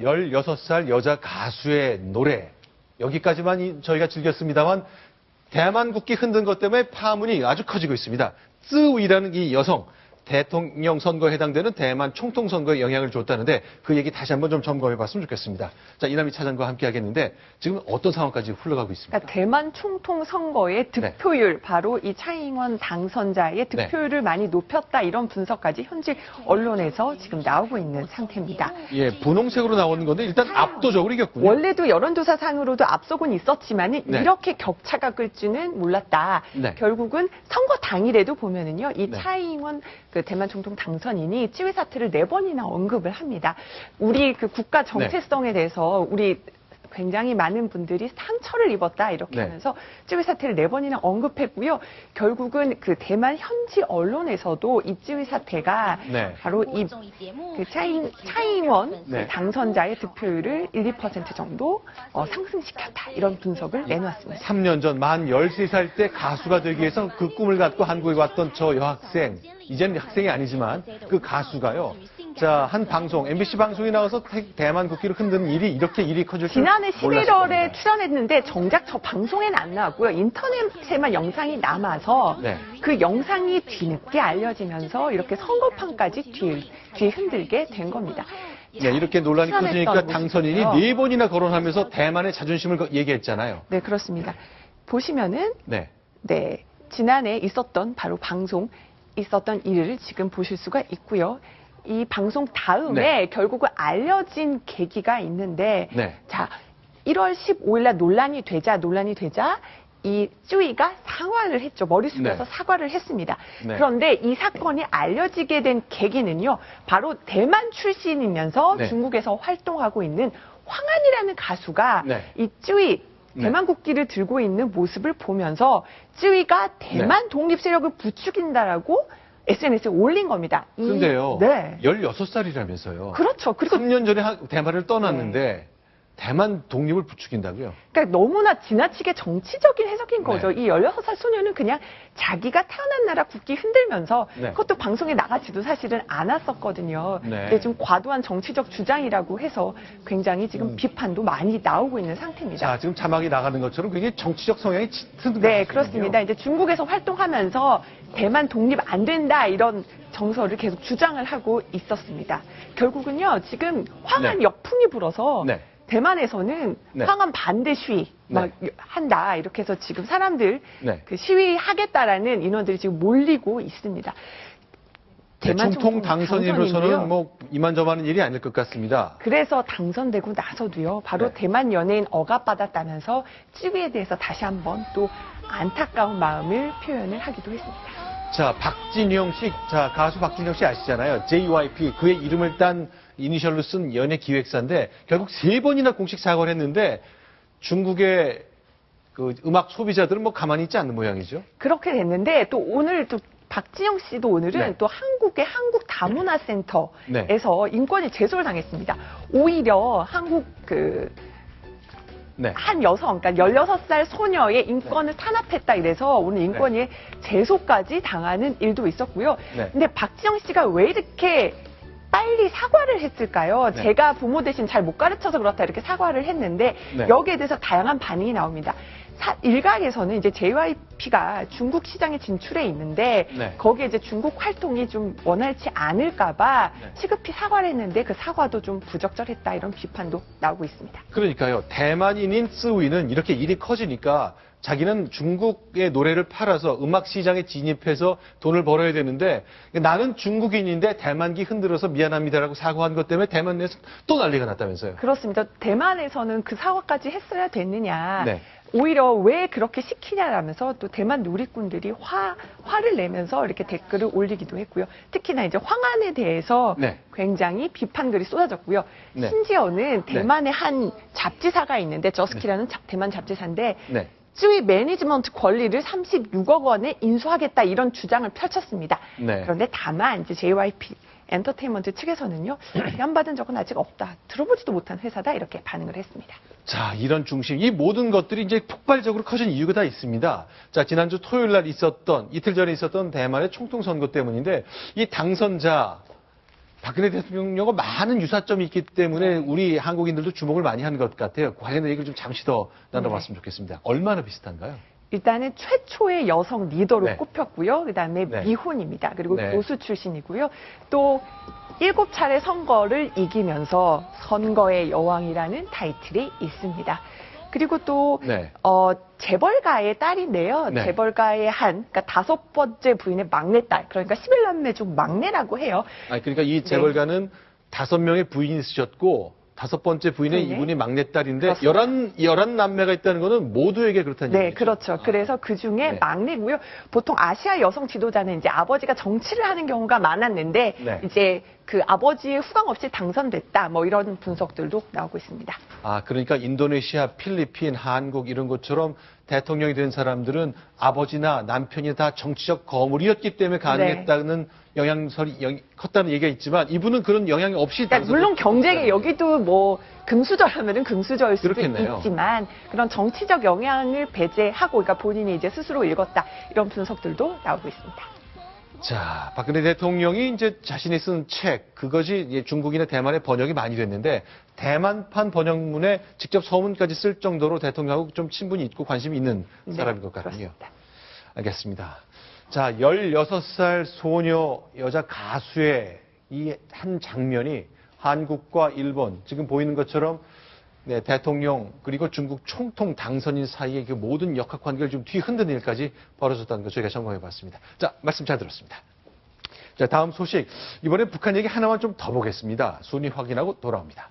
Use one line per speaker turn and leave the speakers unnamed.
16살 여자 가수의 노래. 여기까지만 저희가 즐겼습니다만 대만 국기 흔든 것 때문에 파문이 아주 커지고 있습니다. 쯔위라는 이 여성, 대통령 선거에 해당되는 대만 총통 선거에 영향을 줬다는데 그 얘기 다시 한번 좀 점검해 봤으면 좋겠습니다. 자, 이남희 차장과 함께 하겠는데 지금 어떤 상황까지 흘러가고 있습니까?
그러니까 대만 총통 선거의 득표율, 바로 이 차이잉원 당선자의 득표율을 많이 높였다, 이런 분석까지 현지 언론에서 지금 나오고 있는 상태입니다.
예, 분홍색으로 나오는 건데 일단 압도적으로 이겼군요.
원래도 여론조사상으로도 앞서곤 있었지만 이렇게 격차가 클 줄은 몰랐다. 결국은 선거 당일에도 보면은요, 이 차이잉원 그 대만 총통 당선인이 찌위 사태를 4번이나 언급을 합니다. 우리 그 국가 정체성에 대해서 우리 굉장히 많은 분들이 상처를 입었다, 이렇게 하면서 찌위 사태를 4번이나 언급했고요. 결국은 그 대만 현지 언론에서도 이 찌위 사태가 바로 이 그 차이잉원 당선자의 득표율을 1~2% 정도 상승시켰다, 이런 분석을 내놓았습니다.
3년 전 만 13살 때 가수가 되기 위해서 그 꿈을 갖고 한국에 왔던 저 여학생, 이제는 학생이 아니지만 그 가수가요. 자, 한 방송, MBC 방송에 나와서 대만 국기를 흔드는 일이 이렇게 일이 커질 줄
지난해 11월에 출연했는데 정작 저 방송에는 안 나왔고요. 인터넷에만 영상이 남아서 그 영상이 뒤늦게 알려지면서 이렇게 선거판까지 뒤 흔들게 된 겁니다.
네, 이렇게 논란이 커지니까 당선인이 4번이나 거론하면서 대만의 자존심을 얘기했잖아요.
네, 그렇습니다. 보시면은 지난해 있었던 바로 방송 있었던 일을 지금 보실 수가 있고요. 이 방송 다음에 결국은 알려진 계기가 있는데 자, 1월 15일 날 논란이 되자 이 쯔위가 사과를 했죠. 머리 숙여서 사과를 했습니다. 그런데 이 사건이 알려지게 된 계기는요, 바로 대만 출신이면서 중국에서 활동하고 있는 황한이라는 가수가 이 쯔위 대만 국기를 들고 있는 모습을 보면서 쯔위가 대만 독립 세력을 부추긴다라고 SNS에 올린 겁니다.
그런데요, 16살이라면서요.
그렇죠. 그리고
3년 전에 대만을 떠났는데 대만 독립을 부추긴다고요?
그러니까 너무나 지나치게 정치적인 해석인 거죠. 이 16살 소녀는 그냥 자기가 태어난 나라 국기 흔들면서 그것도 방송에 나가지도 사실은 않았었거든요. 근데 좀 과도한 정치적 주장이라고 해서 굉장히 지금 비판도 많이 나오고 있는 상태입니다.
자, 지금 자막이 나가는 것처럼 굉장히 정치적 성향이 짙은
네, 그렇습니다. 이제 중국에서 활동하면서 대만 독립 안 된다, 이런 정서를 계속 주장을 하고 있었습니다. 결국은요, 지금 황한 역풍이 불어서 대만에서는 황한 반대 시위 막 한다, 이렇게 해서 지금 사람들 그 시위하겠다라는 인원들이 지금 몰리고 있습니다.
대만 총통 당선인으로서는 뭐 이만저만한 일이 아닐 것 같습니다.
그래서 당선되고 나서도요, 바로 대만 연예인 억압받았다면서 찌위에 대해서 다시 한번 또 안타까운 마음을 표현을 하기도 했습니다.
자, 박진영 씨, 자, 가수 박진영 씨 아시잖아요. JYP, 그의 이름을 딴 이니셜로 쓴 연예 기획사인데 결국 3번이나 공식 사과를 했는데 중국의 그 음악 소비자들은 뭐 가만히 있지 않는 모양이죠.
그렇게 됐는데 또 오늘 또 박진영 씨도 오늘은 또 한국의 한국다문화센터에서 인권위 제소를 당했습니다. 오히려 한국 한 여성, 그러니까 16살 소녀의 인권을 탄압했다, 이래서 오늘 인권위에 제소까지 당하는 일도 있었고요. 근데 박지영 씨가 왜 이렇게 빨리 사과를 했을까요? 제가 부모 대신 잘 못 가르쳐서 그렇다, 이렇게 사과를 했는데 여기에 대해서 다양한 반응이 나옵니다. 일각에서는 이제 JYP가 중국 시장에 진출해 있는데 거기에 이제 중국 활동이 좀 원활치 않을까봐 시급히 사과를 했는데 그 사과도 좀 부적절했다, 이런 비판도 나오고 있습니다.
그러니까요, 대만인인 쯔위는 이렇게 일이 커지니까 자기는 중국의 노래를 팔아서 음악 시장에 진입해서 돈을 벌어야 되는데 나는 중국인인데 대만기 흔들어서 미안합니다라고 사과한 것 때문에 대만 내에서 또 난리가 났다면서요.
그렇습니다. 대만에서는 그 사과까지 했어야 됐느냐. 오히려 왜 그렇게 시키냐라면서 또 대만 누리꾼들이 화를 내면서 이렇게 댓글을 올리기도 했고요. 특히나 이제 황한에 대해서 굉장히 비판글이 쏟아졌고요. 심지어는 대만의 한 잡지사가 있는데 저스키라는 대만 잡지사인데 쯔위 매니지먼트 권리를 36억 원에 인수하겠다, 이런 주장을 펼쳤습니다. 그런데 다만 이제 JYP 엔터테인먼트 측에서는요, 위안받은 적은 아직 없다, 들어보지도 못한 회사다, 이렇게 반응을 했습니다.
자, 이런 중심, 이 모든 것들이 이제 폭발적으로 커진 이유가 다 있습니다. 자, 지난주 토요일 날 있었던, 이틀 전에 있었던 대만의 총통 선거 때문인데 이 당선자 박근혜 대통령과 많은 유사점이 있기 때문에 우리 한국인들도 주목을 많이 하는 것 같아요. 관련된 얘기를 좀 잠시 더 나눠봤으면 좋겠습니다. 얼마나 비슷한가요?
일단은 최초의 여성 리더로
네.
꼽혔고요. 그다음에
네.
미혼입니다. 그리고
네.
교수 출신이고요. 또 7차례 선거를 이기면서 선거의 여왕이라는 타이틀이 있습니다. 그리고 또
네.
재벌가의 딸인데요.
네.
재벌가의 그러니까 5번째 부인의 막내딸. 그러니까 11남매 중 막내라고 해요.
그러니까 이 재벌가는 5명의 부인이 있으셨고 5번째 부인의
네.
이분이 막내딸인데
그렇습니다.
11 남매가 있다는 거는 모두에게 그렇다는
네,
얘기죠.
그렇죠. 그래서 그 중에
네.
막내고요. 보통 아시아 여성 지도자는 이제 아버지가 정치를 하는 경우가 많았는데
네.
이제 그 아버지의 후광 없이 당선됐다. 뭐 이런 분석들도 나오고 있습니다.
그러니까 인도네시아, 필리핀, 한국 이런 것처럼 대통령이 된 사람들은 아버지나 남편이 다 정치적 거물이었기 때문에 가능했다는 영향설이 컸다는 얘기가 있지만 이분은 그런 영향이 없이
그러니까 물론 경쟁에 여기도 뭐 금수저라면은 금수저일 수도
그렇겠네요.
있지만 그런 정치적 영향을 배제하고 그러니까 본인이 이제 스스로 읽었다. 이런 분석들도 나오고 있습니다.
자, 박근혜 대통령이 이제 자신이 쓴 책, 그것이 이제 중국이나 대만에 번역이 많이 됐는데, 대만판 번역문에 직접 서문까지 쓸 정도로 대통령하고 좀 친분이 있고 관심이 있는 사람인 것 같군요.
그렇습니다.
알겠습니다. 자, 16살 소녀 여자 가수의 이 한 장면이 한국과 일본, 지금 보이는 것처럼 대통령 그리고 중국 총통 당선인 사이의 그 모든 역학관계를 좀 뒤흔드는 일까지 벌어졌다는 것 저희가 점검해봤습니다. 자, 말씀 잘 들었습니다. 자, 다음 소식. 이번에 북한 얘기 하나만 좀 더 보겠습니다. 순위 확인하고 돌아옵니다.